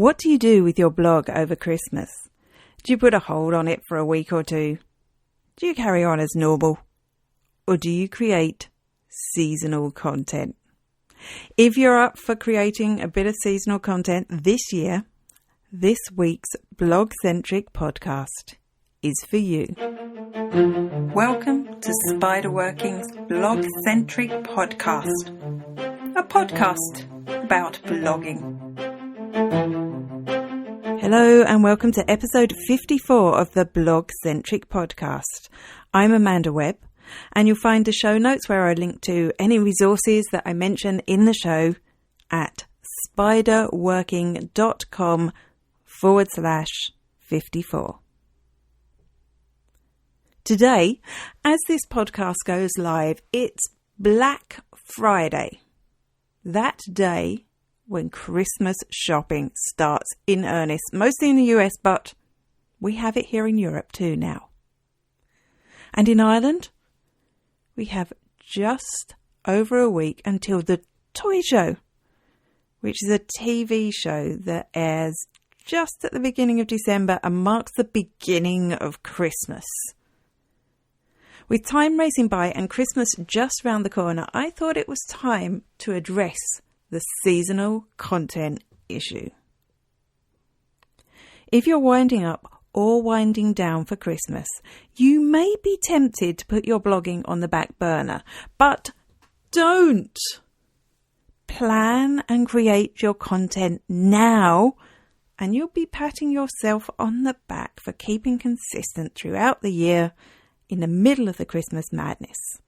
What do you do with your blog over Christmas? Do you put a hold on it for a week or two? Do you carry on as normal? Or do you create seasonal content? If you're up for creating a bit of seasonal content this year, this week's Blogcentric podcast is for you. Welcome to Spiderworking's Blogcentric podcast, a podcast about blogging. Hello and welcome to episode 54 of the Blogcentric podcast. I'm Amanda Webb, and you'll find the show notes where I link to any resources that I mention in the show at spiderworking.com/54. Today, as this podcast goes live, it's Black Friday, that day when Christmas shopping starts in earnest, mostly in the US, but we have it here in Europe too now. And in Ireland, we have just over a week until the Toy Show, which is a TV show that airs just at the beginning of December and marks the beginning of Christmas. With time racing by and Christmas just round the corner, I thought it was time to address the seasonal content issue. If you're winding up or winding down for Christmas, you may be tempted to put your blogging on the back burner, but don't. Plan and create your content now, and you'll be patting yourself on the back for keeping consistent throughout the year in the middle of the Christmas madness.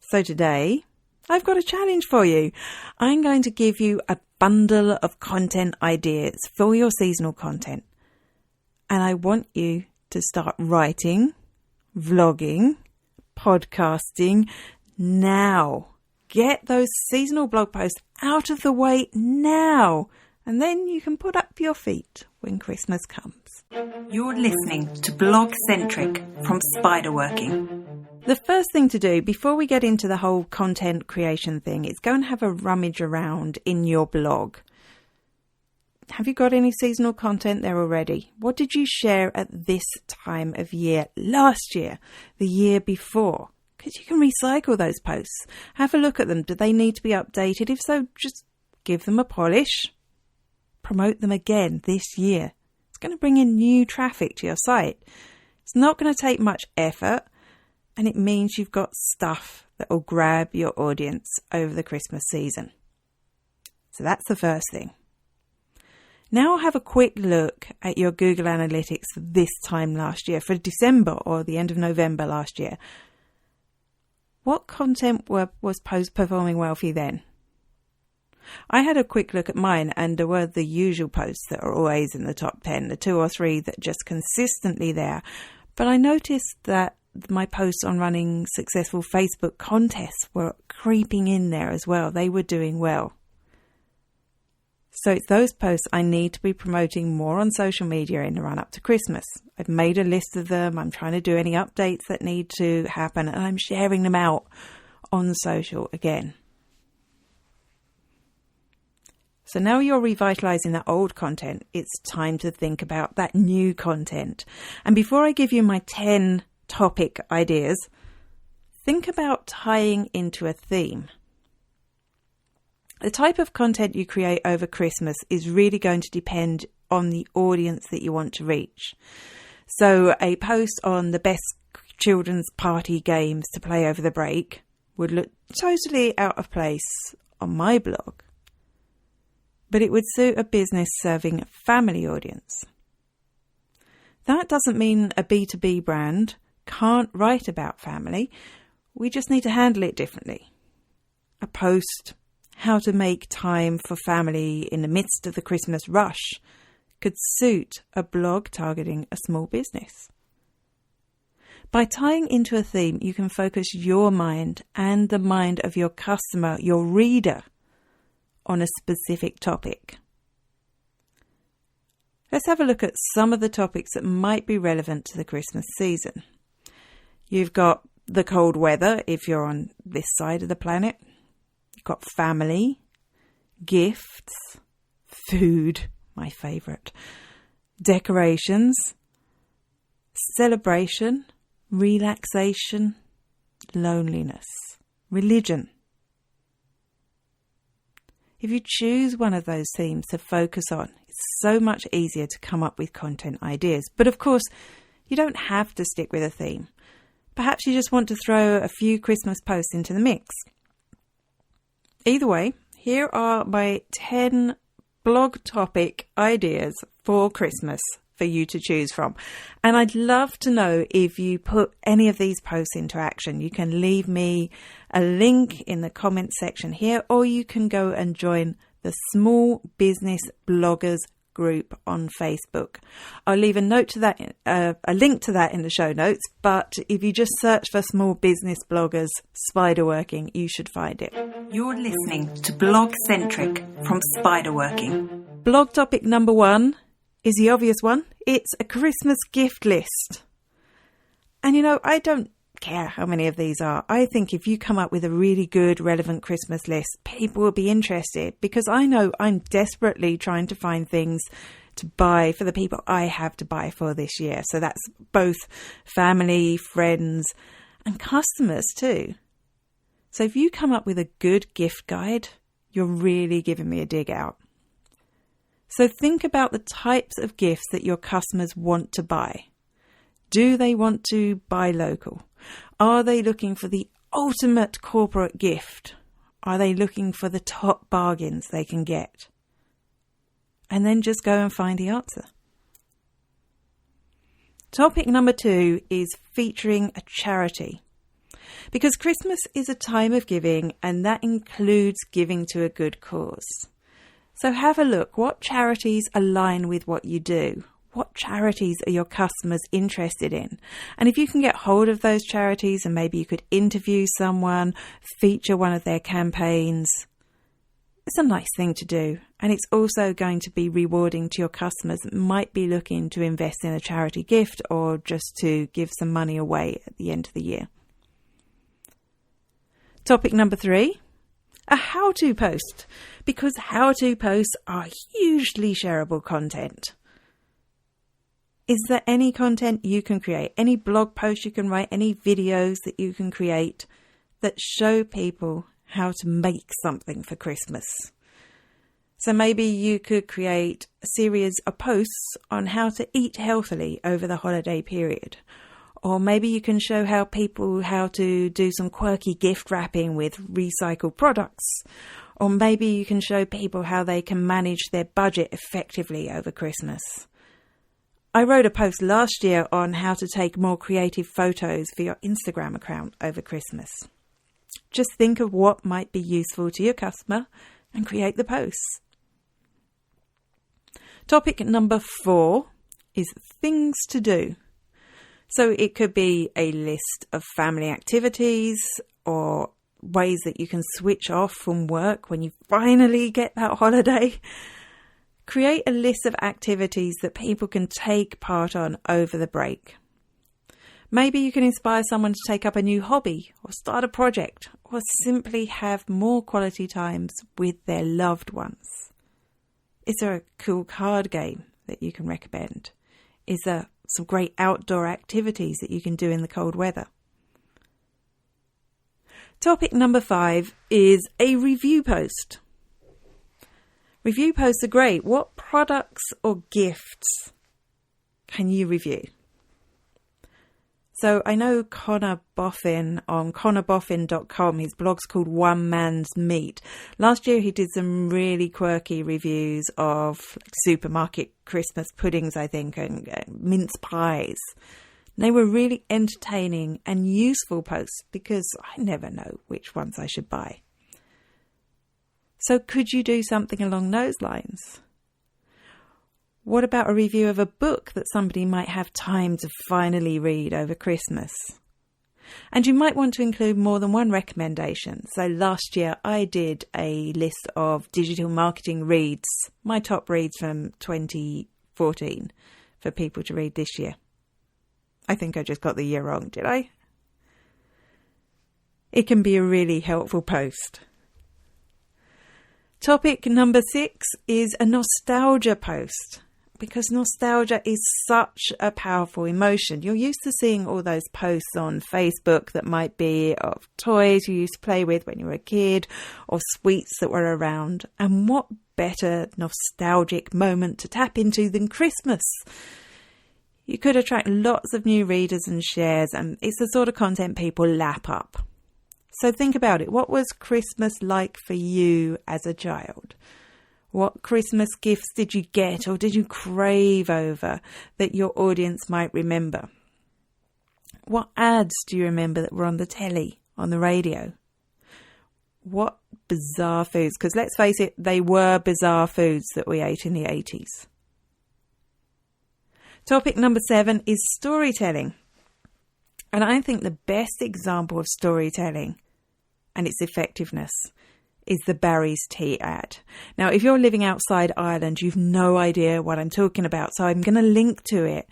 So today, I've got a challenge for you. I'm going to give you a bundle of content ideas for your seasonal content. And I want you to start writing, vlogging, podcasting now. Get those seasonal blog posts out of the way now. And then you can put up your feet when Christmas comes. You're listening to Blogcentric from Spiderworking. The first thing to do before we get into the whole content creation thing is go and have a rummage around in your blog. Have you got any seasonal content there already? What did you share at this time of year last year, the year before? Because you can recycle those posts. Have a look at them. Do they need to be updated? If so, just give them a polish. Promote them again this year. It's going to bring in new traffic to your site. It's not going to take much effort. And it means you've got stuff that will grab your audience over the Christmas season. So that's the first thing. Now have a quick look at your Google Analytics for this time last year, for December or the end of November last year. What content was performing well for you then? I had a quick look at mine, and there were the usual posts that are always in the top 10, the 2 or 3 that just consistently there. But I noticed that my posts on running successful Facebook contests were creeping in there as well. They were doing well. So it's those posts I need to be promoting more on social media in the run up to Christmas. I've made a list of them. I'm trying to do any updates that need to happen, and I'm sharing them out on social again. So now you're revitalizing that old content, it's time to think about that new content. And before I give you my 10 topic ideas, think about tying into a theme. The type of content you create over Christmas is really going to depend on the audience that you want to reach. So a post on the best children's party games to play over the break would look totally out of place on my blog, but it would suit a business serving a family audience. That doesn't mean a B2B brand can't write about family. We just need to handle it differently. A post, how to make time for family in the midst of the Christmas rush, could suit a blog targeting a small business. By tying into a theme, you can focus your mind and the mind of your customer, your reader, on a specific topic. Let's have a look at some of the topics that might be relevant to the Christmas season. You've got the cold weather if you're on this side of the planet. You've got family, gifts, food, my favourite, decorations, celebration, relaxation, loneliness, religion. If you choose one of those themes to focus on, it's so much easier to come up with content ideas. But of course, you don't have to stick with a theme. Perhaps you just want to throw a few Christmas posts into the mix. Either way, here are my 10 blog topic ideas for Christmas for you to choose from. And I'd love to know if you put any of these posts into action. You can leave me a link in the comments section here, or you can go and join the Small Business Bloggers group on Facebook. I'll leave a link to that in the show notes, but if you just search for Small Business Bloggers Spiderworking, you should find it. You're listening to Blogcentric from Spiderworking. Blog topic number 1 is the obvious one. It's a Christmas gift list. And I don't care how many of these are. I think if you come up with a really good, relevant Christmas list, people will be interested, because I know I'm desperately trying to find things to buy for the people I have to buy for this year. So that's both family, friends, and customers too. So if you come up with a good gift guide, you're really giving me a dig out. So think about the types of gifts that your customers want to buy. Do they want to buy local? Are they looking for the ultimate corporate gift? Are they looking for the top bargains they can get? And then just go and find the answer. Topic number 2 is featuring a charity. Because Christmas is a time of giving, and that includes giving to a good cause. So have a look. What charities align with what you do? What charities are your customers interested in? And if you can get hold of those charities, and maybe you could interview someone, feature one of their campaigns, it's a nice thing to do. And it's also going to be rewarding to your customers that might be looking to invest in a charity gift, or just to give some money away at the end of the year. Topic number 3, a how-to post. Because how-to posts are hugely shareable content. Is there any content you can create, any blog post you can write, any videos that you can create that show people how to make something for Christmas? So maybe you could create a series of posts on how to eat healthily over the holiday period. Or maybe you can show how to do some quirky gift wrapping with recycled products. Or maybe you can show people how they can manage their budget effectively over Christmas. I wrote a post last year on how to take more creative photos for your Instagram account over Christmas. Just think of what might be useful to your customer and create the posts. Topic number 4 is things to do. So it could be a list of family activities, or ways that you can switch off from work when you finally get that holiday. Create a list of activities that people can take part on over the break. Maybe you can inspire someone to take up a new hobby, or start a project, or simply have more quality times with their loved ones. Is there a cool card game that you can recommend? Is there some great outdoor activities that you can do in the cold weather? Topic number 5 is a review post. Review posts are great. What products or gifts can you review? So I know Connor Boffin on connorboffin.com, his blog's called One Man's Meat. Last year he did some really quirky reviews of supermarket Christmas puddings, I think, and mince pies. They were really entertaining and useful posts, because I never know which ones I should buy. So could you do something along those lines? What about a review of a book that somebody might have time to finally read over Christmas? And you might want to include more than one recommendation. So last year I did a list of digital marketing reads, my top reads from 2014 for people to read this year. I think I just got the year wrong, did I? It can be a really helpful post. Topic number 6 is a nostalgia post, because nostalgia is such a powerful emotion. You're used to seeing all those posts on Facebook that might be of toys you used to play with when you were a kid, or sweets that were around. And what better nostalgic moment to tap into than Christmas? You could attract lots of new readers and shares, and it's the sort of content people lap up. So think about it. What was Christmas like for you as a child? What Christmas gifts did you get or did you crave over that your audience might remember? What ads do you remember that were on the telly, on the radio? What bizarre foods, because let's face it, they were bizarre foods that we ate in the 80s. Topic number 7 is storytelling. And I think the best example of storytelling and its effectiveness is the Barry's tea ad. Now, if you're living outside Ireland, you've no idea what I'm talking about. So I'm going to link to it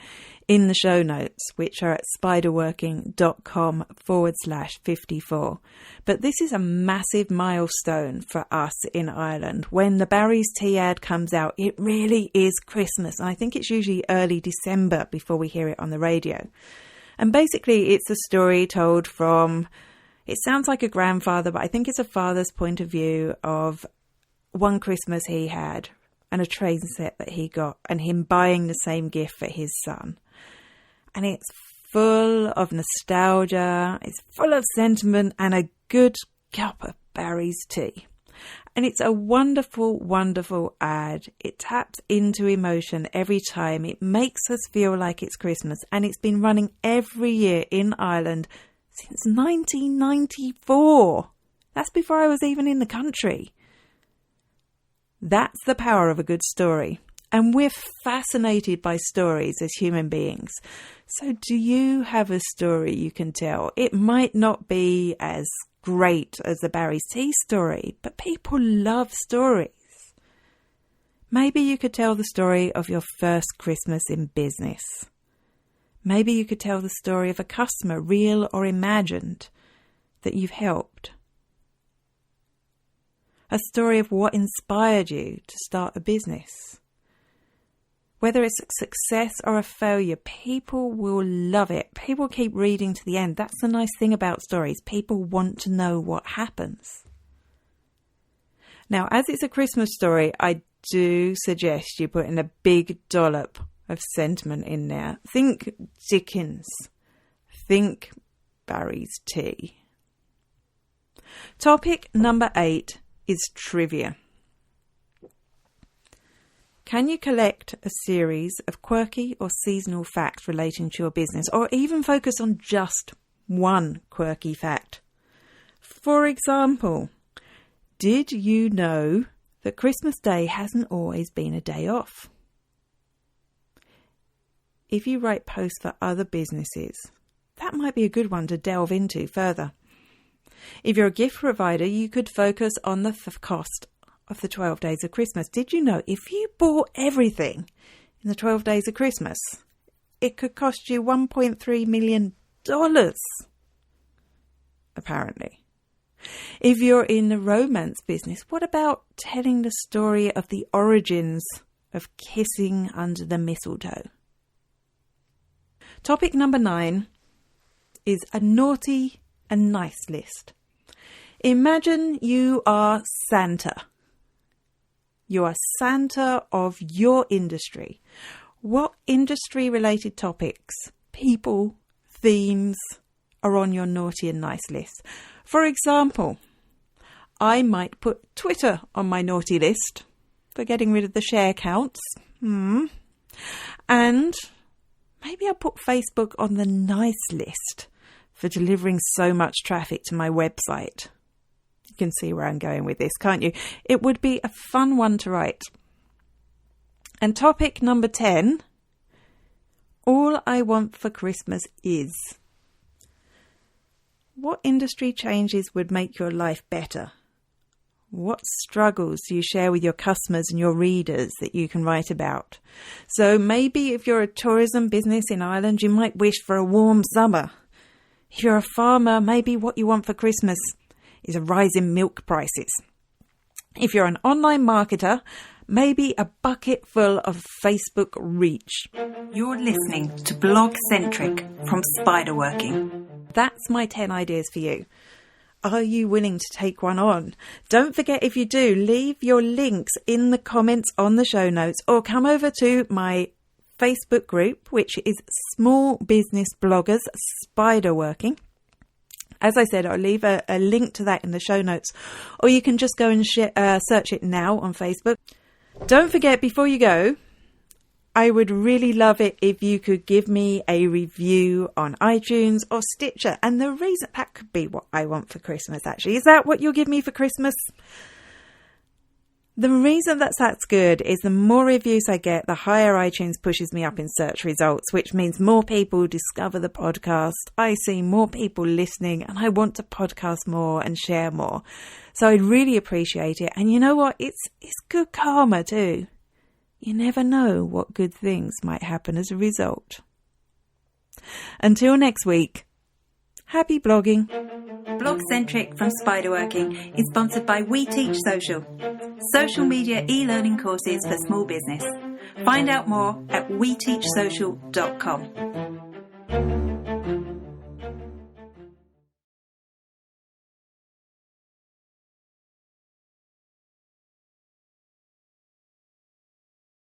in the show notes, which are at spiderworking.com/54. But this is a massive milestone for us in Ireland. When the Barry's tea ad comes out, it really is Christmas. And I think it's usually early December before we hear it on the radio. And basically, it's a story told from, it sounds like a grandfather, but I think it's a father's point of view of one Christmas he had and a train set that he got and him buying the same gift for his son. And it's full of nostalgia, it's full of sentiment and a good cup of Barry's tea. And it's a wonderful, wonderful ad. It taps into emotion every time. It makes us feel like it's Christmas. And it's been running every year in Ireland since 1994. That's before I was even in the country. That's the power of a good story. And we're fascinated by stories as human beings. So do you have a story you can tell? It might not be as great as the Barry's tea story, but people love stories. Maybe you could tell the story of your first Christmas in business. Maybe you could tell the story of a customer, real or imagined, that you've helped. A story of what inspired you to start a business. Whether it's a success or a failure, people will love it. People keep reading to the end. That's the nice thing about stories. People want to know what happens. Now, as it's a Christmas story, I do suggest you put in a big dollop of sentiment in there. Think Dickens. Think Barry's tea. Topic number 8 is trivia. Can you collect a series of quirky or seasonal facts relating to your business, or even focus on just one quirky fact? For example, did you know that Christmas Day hasn't always been a day off? If you write posts for other businesses, that might be a good one to delve into further. If you're a gift provider, you could focus on the cost of the 12 days of Christmas. Did you know if you bought everything in the 12 days of Christmas, it could cost you $1.3 million, apparently. If you're in the romance business, what about telling the story of the origins of kissing under the mistletoe? Topic number 9 is a naughty and nice list. Imagine you are Santa. You are Santa of your industry. What industry-related topics, people, themes are on your naughty and nice list? For example, I might put Twitter on my naughty list for getting rid of the share counts. And maybe I'll put Facebook on the nice list for delivering so much traffic to my website. You can see where I'm going with this, can't you? It would be a fun one to write. And topic number 10, all I want for Christmas is. What industry changes would make your life better? What struggles do you share with your customers and your readers that you can write about? So maybe if you're a tourism business in Ireland, you might wish for a warm summer. If you're a farmer, maybe what you want for Christmas is a rise in milk prices. If you're an online marketer, maybe a bucket full of Facebook reach. You're listening to Blogcentric from Spiderworking. That's my 10 ideas for you. Are you willing to take one on? Don't forget, if you do, leave your links in the comments on the show notes or come over to my Facebook group, which is Small Business Bloggers Spiderworking. As I said, I'll leave a link to that in the show notes, or you can just go and search it now on Facebook. Don't forget, before you go, I would really love it if you could give me a review on iTunes or Stitcher. And the reason that could be what I want for Christmas, actually. Is that what you'll give me for Christmas? The reason that's good is the more reviews I get, the higher iTunes pushes me up in search results, which means more people discover the podcast. I see more people listening, and I want to podcast more and share more. So I'd really appreciate it. And you know what? It's good karma too. You never know what good things might happen as a result. Until next week, happy blogging. Blogcentric from Spiderworking is sponsored by We Teach Social, social media e-learning courses for small business. Find out more at weteachsocial.com.